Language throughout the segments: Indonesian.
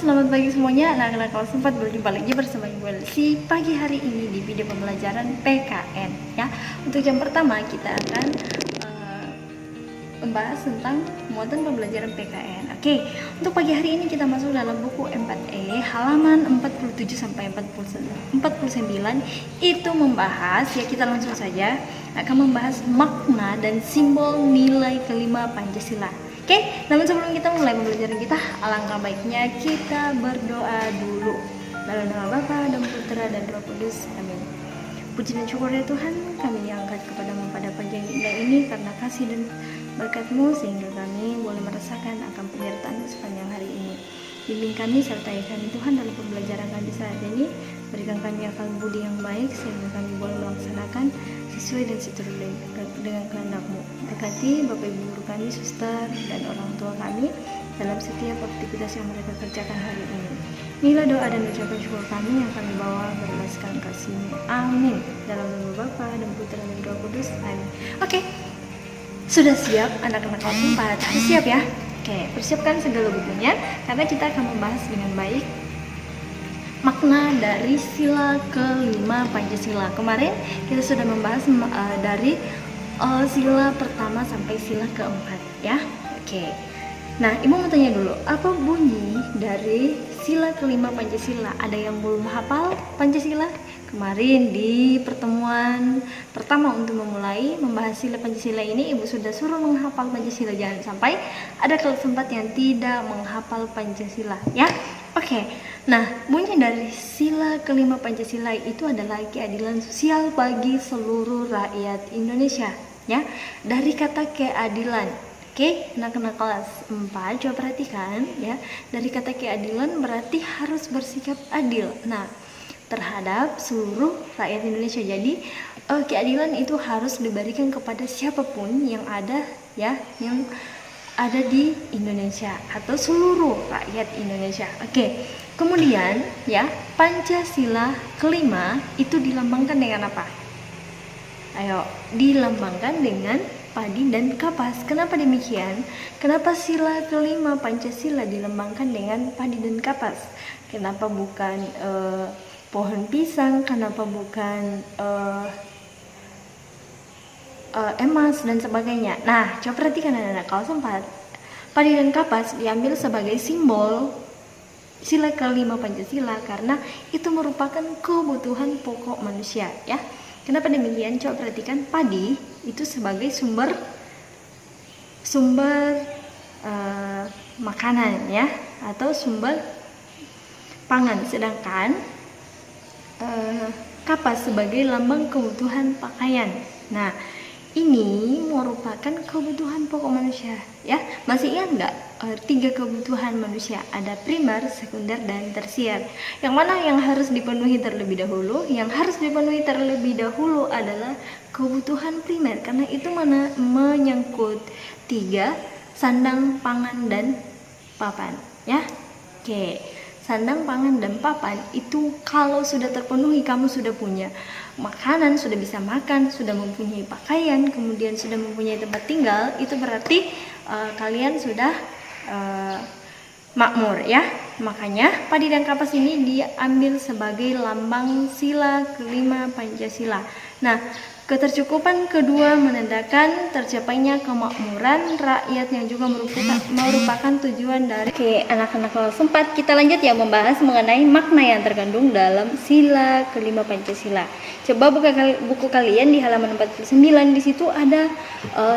selamat pagi semuanya. Anak-anak kelas 4 berjumpa lagi bersama Ibu Elsie pagi hari ini di video pembelajaran PKN ya. Untuk yang pertama kita akan membahas tentang muatan pembelajaran PKN. Oke, untuk pagi hari ini kita masuk dalam buku 4E halaman 47 sampai 49 itu membahas ya, kita langsung saja akan membahas makna dan simbol nilai kelima Pancasila. Oke, namun sebelum kita mulai pembelajaran kita, alangkah baiknya kita berdoa dulu. Dalam nama Bapa dan Putra dan Roh Kudus, amin. Puji dan syukur ya Tuhan, kami angkat kepadamu pada pagi yang indah ini karena kasih dan berkat-Mu sehingga kami boleh merasakan akan penyertaan-Mu sepanjang hari ini. Bimbing kami sertai kami Tuhan dalam pembelajaran kami saat ini. Berikan kami akal budi yang baik sehingga kami boleh melaksanakan sesuai dan seturut dengan kehendak-Mu. Berkati Bapak Ibu guru kami, suster, dan orang tua kami dalam setiap aktivitas yang mereka kerjakan hari ini. Inilah doa dan ucapan syukur kami yang kami bawa berdasarkan kasih-Mu. Amin. Dalam nama Bapa dan Putra dan Roh Kudus. Amin. Oke, sudah siap anak-anak kelas 4? Sudah siap ya? Oke, persiapkan segala bukunya karena kita akan membahas dengan baik makna dari sila kelima Pancasila. Kemarin kita sudah membahas dari sila pertama sampai sila keempat ya. Oke. Nah, Ibu mau tanya dulu, apa bunyi dari sila kelima Pancasila? Ada yang belum hafal Pancasila? Kemarin di pertemuan pertama untuk memulai membahas sila Pancasila ini, Ibu sudah suruh menghafal Pancasila. Jangan sampai ada kelas 4 yang tidak menghafal Pancasila ya. Oke. Nah, bunyi dari sila kelima Pancasila itu adalah keadilan sosial bagi seluruh rakyat Indonesia ya. Dari kata keadilan. Oke, anak-anak kelas 4 coba perhatikan ya. Dari kata keadilan berarti harus bersikap adil. Nah, terhadap seluruh rakyat Indonesia. Jadi keadilan itu harus diberikan kepada siapapun yang ada ya, yang ada di Indonesia atau seluruh rakyat Indonesia. Oke. Kemudian ya, Pancasila kelima itu dilambangkan dengan apa? Ayo, dilambangkan dengan padi dan kapas. Kenapa demikian? Kenapa sila kelima Pancasila dilambangkan dengan padi dan kapas? Kenapa bukan pohon pisang? Kenapa bukan emas dan sebagainya? Nah, coba perhatikan anak-anak kelas 4. Padi dan kapas diambil sebagai simbol sila kelima Pancasila karena itu merupakan kebutuhan pokok manusia ya. Kenapa demikian? Coba perhatikan, padi itu sebagai sumber makanan ya, atau sumber pangan, sedangkan kapas sebagai lambang kebutuhan pakaian. Nah, ini merupakan kebutuhan pokok manusia ya. Masih ingat nggak 3 kebutuhan manusia? Ada primer, sekunder, dan tersier. Yang mana yang harus dipenuhi terlebih dahulu? Yang harus dipenuhi terlebih dahulu adalah kebutuhan primer karena itu menyangkut 3, sandang, pangan, dan papan ya. Oke. Sandang, pangan, dan papan itu kalau sudah terpenuhi, kamu sudah punya makanan, sudah bisa makan, sudah mempunyai pakaian, kemudian sudah mempunyai tempat tinggal, itu berarti kalian sudah makmur ya. Makanya padi dan kapas ini diambil sebagai lambang sila kelima Pancasila. Nah, ketercukupan kedua menandakan tercapainya kemakmuran rakyat yang juga merupakan tujuan dari. Oke, anak-anak kelas 4 kita lanjut ya, membahas mengenai makna yang terkandung dalam sila kelima Pancasila. Coba buka buku kalian di halaman 49, di situ ada 8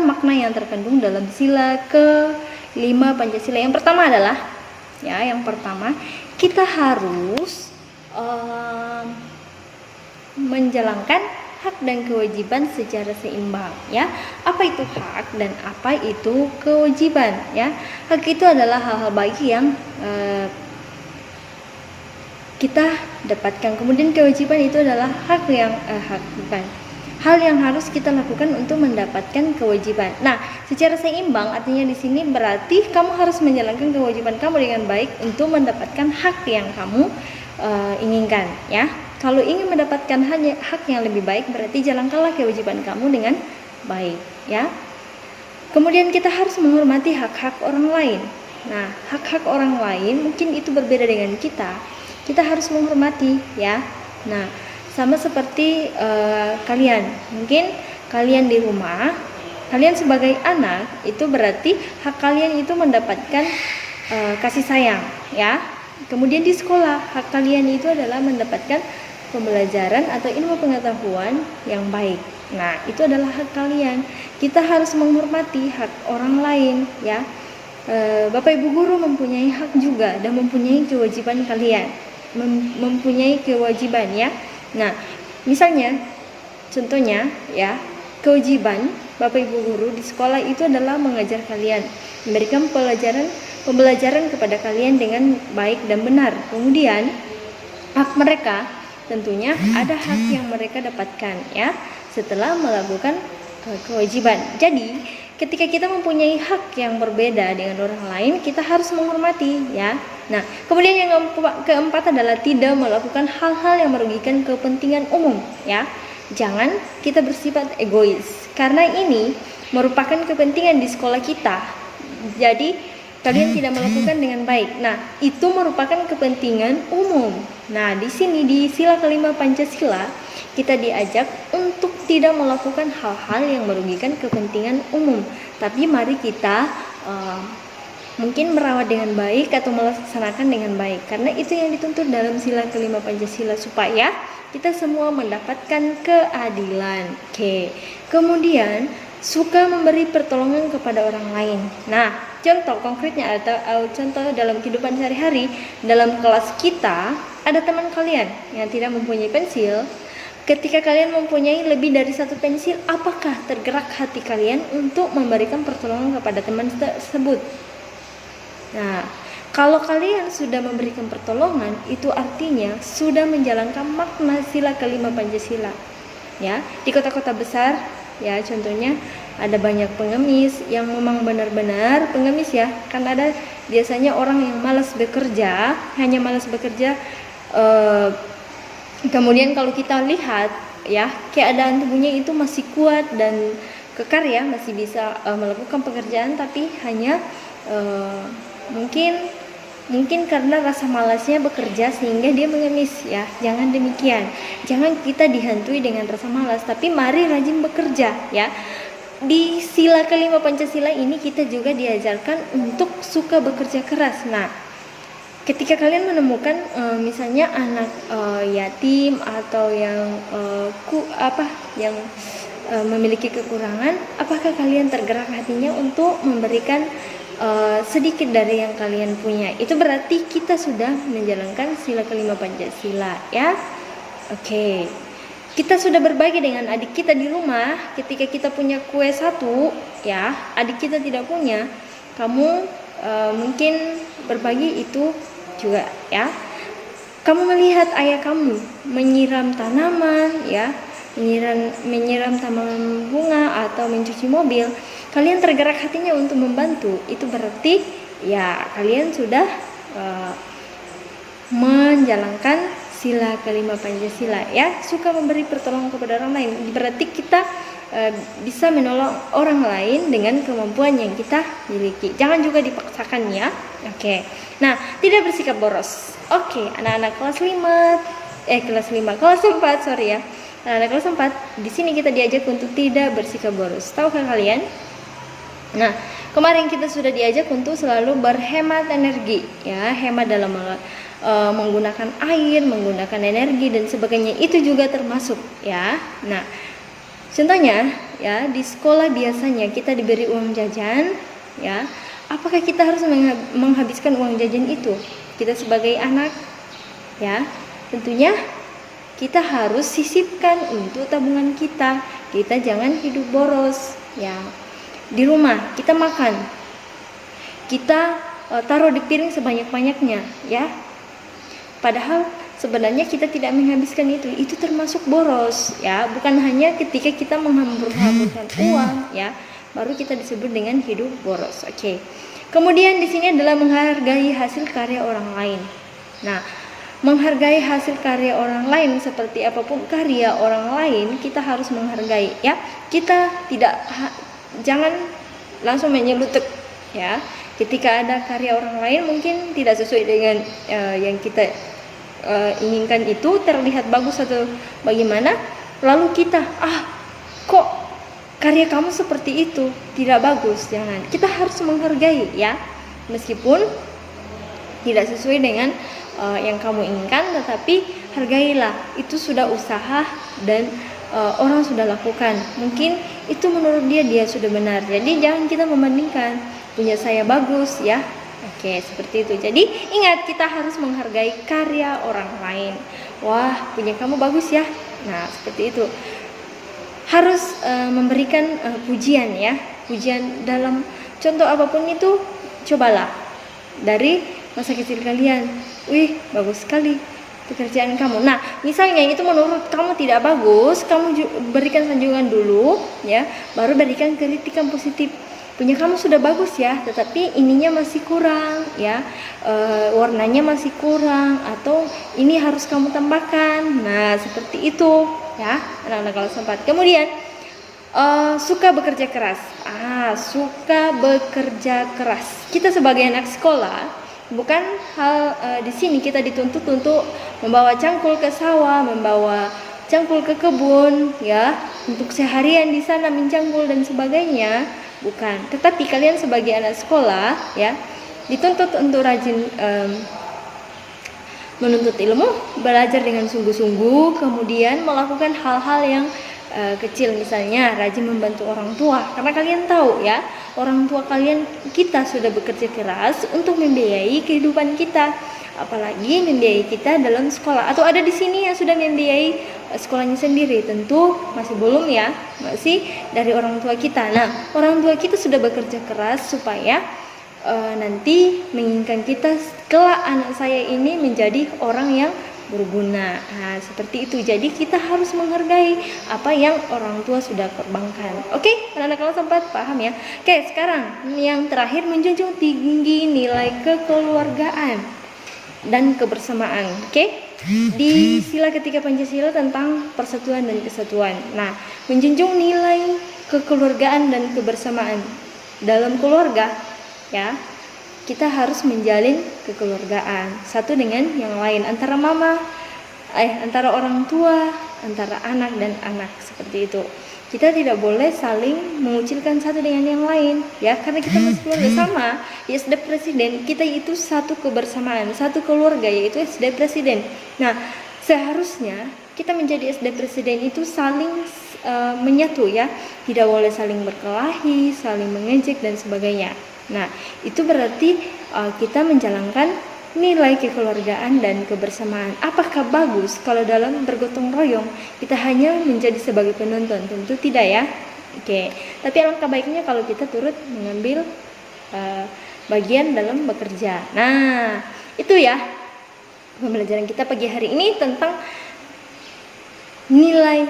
makna yang terkandung dalam sila kelima Pancasila. Yang pertama adalah ya, kita harus menjalankan hak dan kewajiban secara seimbang ya. Apa itu hak dan apa itu kewajiban ya? Hak itu adalah hal-hal baik yang kita dapatkan. Kemudian kewajiban itu adalah hal yang harus kita lakukan untuk mendapatkan kewajiban. Nah, secara seimbang artinya di sini berarti kamu harus menjalankan kewajiban kamu dengan baik untuk mendapatkan hak yang kamu inginkan ya. Kalau ingin mendapatkan hak yang lebih baik, berarti jalankanlah kewajiban kamu dengan baik ya. Kemudian kita harus menghormati hak-hak orang lain Nah, hak-hak orang lain mungkin itu berbeda dengan kita. Kita harus menghormati ya. Nah, sama seperti kalian. Mungkin kalian di rumah, kalian sebagai anak itu berarti hak kalian itu mendapatkan kasih sayang ya. Kemudian di sekolah, hak kalian itu adalah mendapatkan pembelajaran atau ilmu pengetahuan yang baik. Nah, itu adalah hak kalian. Kita harus menghormati hak orang lain ya. Bapak Ibu guru mempunyai hak juga dan mempunyai kewajiban kalian. Mempunyai kewajiban ya. Nah, misalnya contohnya ya, kewajiban Bapak Ibu guru di sekolah itu adalah mengajar kalian, memberikan pembelajaran kepada kalian dengan baik dan benar. Kemudian hak mereka tentunya ada hak yang mereka dapatkan ya setelah melakukan kewajiban. Jadi ketika kita mempunyai hak yang berbeda dengan orang lain, kita harus menghormati ya. Nah, kemudian yang keempat adalah tidak melakukan hal-hal yang merugikan kepentingan umum ya. Jangan kita bersifat egois, karena ini merupakan kepentingan di sekolah kita. Jadi kalian tidak melakukan dengan baik. Nah, itu merupakan kepentingan umum. Nah, di sini di sila kelima Pancasila kita diajak untuk tidak melakukan hal-hal yang merugikan kepentingan umum. Tapi mari kita mungkin merawat dengan baik atau melaksanakan dengan baik, karena itu yang dituntut dalam sila kelima Pancasila, supaya kita semua mendapatkan keadilan. Oke. Kemudian suka memberi pertolongan kepada orang lain. Nah, contoh konkretnya atau contoh dalam kehidupan sehari-hari, dalam kelas kita ada teman kalian yang tidak mempunyai pensil. Ketika kalian mempunyai lebih dari satu pensil, apakah tergerak hati kalian untuk memberikan pertolongan kepada teman tersebut? Nah, kalau kalian sudah memberikan pertolongan, itu artinya sudah menjalankan makna sila kelima Pancasila. Ya, di kota-kota besar, ya contohnya ada banyak pengemis yang memang benar-benar pengemis ya. Kan ada biasanya orang yang malas bekerja, hanya malas bekerja. Kemudian kalau kita lihat ya, keadaan tubuhnya itu masih kuat dan kekar ya, masih bisa melakukan pekerjaan, tapi hanya mungkin karena rasa malasnya bekerja sehingga dia mengemis ya. Jangan demikian. Jangan kita dihantui dengan rasa malas, tapi mari rajin bekerja ya. Di sila kelima Pancasila ini kita juga diajarkan untuk suka bekerja keras. Nah, ketika kalian menemukan misalnya anak yatim atau yang memiliki kekurangan, apakah kalian tergerak hatinya untuk memberikan sedikit dari yang kalian punya? Itu berarti kita sudah menjalankan sila kelima Pancasila ya. Oke. Kita sudah berbagi dengan adik kita di rumah. Ketika kita punya kue satu ya, adik kita tidak punya, kamu mungkin berbagi itu juga ya. Kamu melihat ayah kamu menyiram tanaman ya, menyiram tanaman bunga atau mencuci mobil, kalian tergerak hatinya untuk membantu. Itu berarti ya kalian sudah menjalankan sila kelima Pancasila ya. Suka memberi pertolongan kepada orang lain, berarti kita bisa menolong orang lain dengan kemampuan yang kita miliki. Jangan juga dipaksakan ya. Oke. Nah, tidak bersikap boros. Oke, anak-anak kelas 4, sorry ya. Anak-anak kelas 4, di sini kita diajak untuk tidak bersikap boros. Tahukah kalian? Nah, kemarin kita sudah diajak untuk selalu berhemat energi ya, hemat dalam menggunakan air, menggunakan energi dan sebagainya, itu juga termasuk ya. Nah, contohnya ya, di sekolah biasanya kita diberi uang jajan ya. Apakah kita harus menghabiskan uang jajan itu? Kita sebagai anak ya, tentunya kita harus sisipkan untuk tabungan kita. Kita jangan hidup boros ya. Di rumah kita makan, kita taruh di piring sebanyak-banyaknya ya. Padahal sebenarnya kita tidak menghabiskan itu termasuk boros ya. Bukan hanya ketika kita menghambur-hamburkan uang ya, baru kita disebut dengan hidup boros. Oke. Kemudian di sini adalah menghargai hasil karya orang lain. Nah, menghargai hasil karya orang lain, seperti apapun karya orang lain, kita harus menghargai ya. Kita jangan langsung menyelutuk ya. Ketika ada karya orang lain mungkin tidak sesuai dengan yang kita inginkan, itu terlihat bagus atau bagaimana, lalu kita kok karya kamu seperti itu, tidak bagus. Jangan, kita harus menghargai ya, meskipun tidak sesuai dengan yang kamu inginkan, tetapi hargailah, itu sudah usaha dan orang sudah lakukan, mungkin itu menurut dia sudah benar. Jadi jangan kita membandingkan, punya saya bagus ya, oke, seperti itu. Jadi ingat, kita harus menghargai karya orang lain. Wah, punya kamu bagus ya, nah seperti itu. Harus memberikan pujian ya, pujian dalam contoh apapun itu. Cobalah dari masa kecil kalian, wih bagus sekali pekerjaan kamu. Nah, misalnya itu menurut kamu tidak bagus, kamu berikan sanjungan dulu ya, baru berikan kritikan positif. Punya kamu sudah bagus ya, tetapi ininya masih kurang ya, warnanya masih kurang, atau ini harus kamu tambahkan. Nah, seperti itu ya, anak-anak kelas 4. Kemudian suka bekerja keras. Suka bekerja keras. Kita sebagai anak sekolah, bukan hal di sini kita dituntut untuk membawa cangkul ke sawah, membawa cangkul ke kebun ya, untuk seharian di sana mencangkul dan sebagainya, bukan. Tetapi kalian sebagai anak sekolah ya, dituntut untuk rajin menuntut ilmu, belajar dengan sungguh-sungguh, kemudian melakukan hal-hal yang kecil, misalnya rajin membantu orang tua, karena kalian tahu ya, orang tua kalian, kita sudah bekerja keras untuk membiayai kehidupan kita, apalagi membiayai kita dalam sekolah. Atau ada di sini yang sudah membiayai sekolahnya sendiri? Tentu masih belum ya, masih dari orang tua kita. Nah, orang tua kita sudah bekerja keras supaya nanti menginginkan kita kelak anak saya ini menjadi orang yang berguna. Nah, seperti itu. Jadi kita harus menghargai apa yang orang tua sudah korbankan. Oke, anak-anak kelas 4 paham ya? Oke, sekarang yang terakhir, menjunjung tinggi nilai kekeluargaan dan kebersamaan. Oke, di sila ketiga Pancasila tentang persatuan dan kesatuan. Nah, menjunjung nilai kekeluargaan dan kebersamaan dalam keluarga ya, kita harus menjalin kekeluargaan satu dengan yang lain, antara antara orang tua, antara anak dan anak, seperti itu. Kita tidak boleh saling mengucilkan satu dengan yang lain ya, karena kita masih keluarga. Sama di SD Presiden, kita itu satu kebersamaan, satu keluarga, yaitu SD Presiden. Nah, seharusnya kita menjadi SD Presiden itu saling menyatu ya, tidak boleh saling berkelahi, saling mengejek dan sebagainya. Nah, itu berarti kita menjalankan nilai kekeluargaan dan kebersamaan. Apakah bagus kalau dalam bergotong royong kita hanya menjadi sebagai penonton? Tentu tidak ya. Oke, tapi alangkah baiknya kalau kita turut mengambil bagian dalam bekerja. Nah, itu ya pembelajaran kita pagi hari ini tentang nilai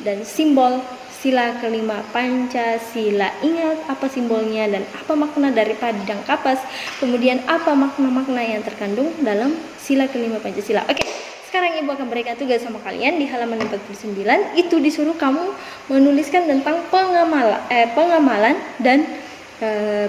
dan simbol sila kelima Pancasila. Ingat apa simbolnya dan apa makna dari Padang Kapas, kemudian apa makna-makna yang terkandung dalam sila kelima Pancasila. Oke, sekarang Ibu akan berikan tugas sama kalian di halaman 49. Itu disuruh kamu menuliskan tentang pengamalan dan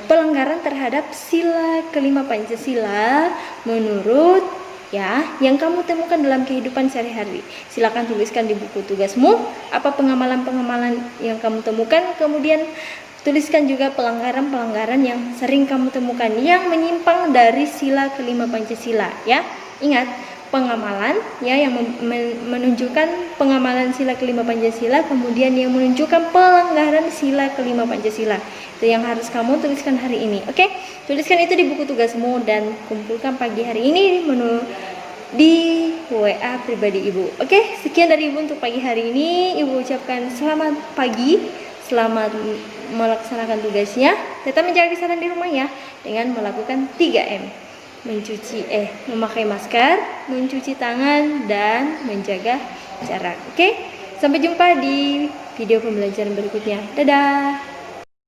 pelanggaran terhadap sila kelima Pancasila menurut ya yang kamu temukan dalam kehidupan sehari-hari. Silakan tuliskan di buku tugasmu apa pengamalan-pengamalan yang kamu temukan, kemudian tuliskan juga pelanggaran-pelanggaran yang sering kamu temukan yang menyimpang dari sila kelima Pancasila ya. Ingat, pengamalan ya yang menunjukkan pengamalan sila kelima Pancasila, kemudian yang menunjukkan pelanggaran sila kelima Pancasila. Itu yang harus kamu tuliskan hari ini. Oke, tuliskan itu di buku tugasmu dan kumpulkan pagi hari ini di WA pribadi Ibu. Oke, sekian dari Ibu untuk pagi hari ini. Ibu ucapkan selamat pagi, selamat melaksanakan tugasnya. Tetap menjaga kesehatan di rumah ya, dengan melakukan 3M. Memakai masker, mencuci tangan, dan menjaga jarak. Oke, sampai jumpa di video pembelajaran berikutnya. Dadah.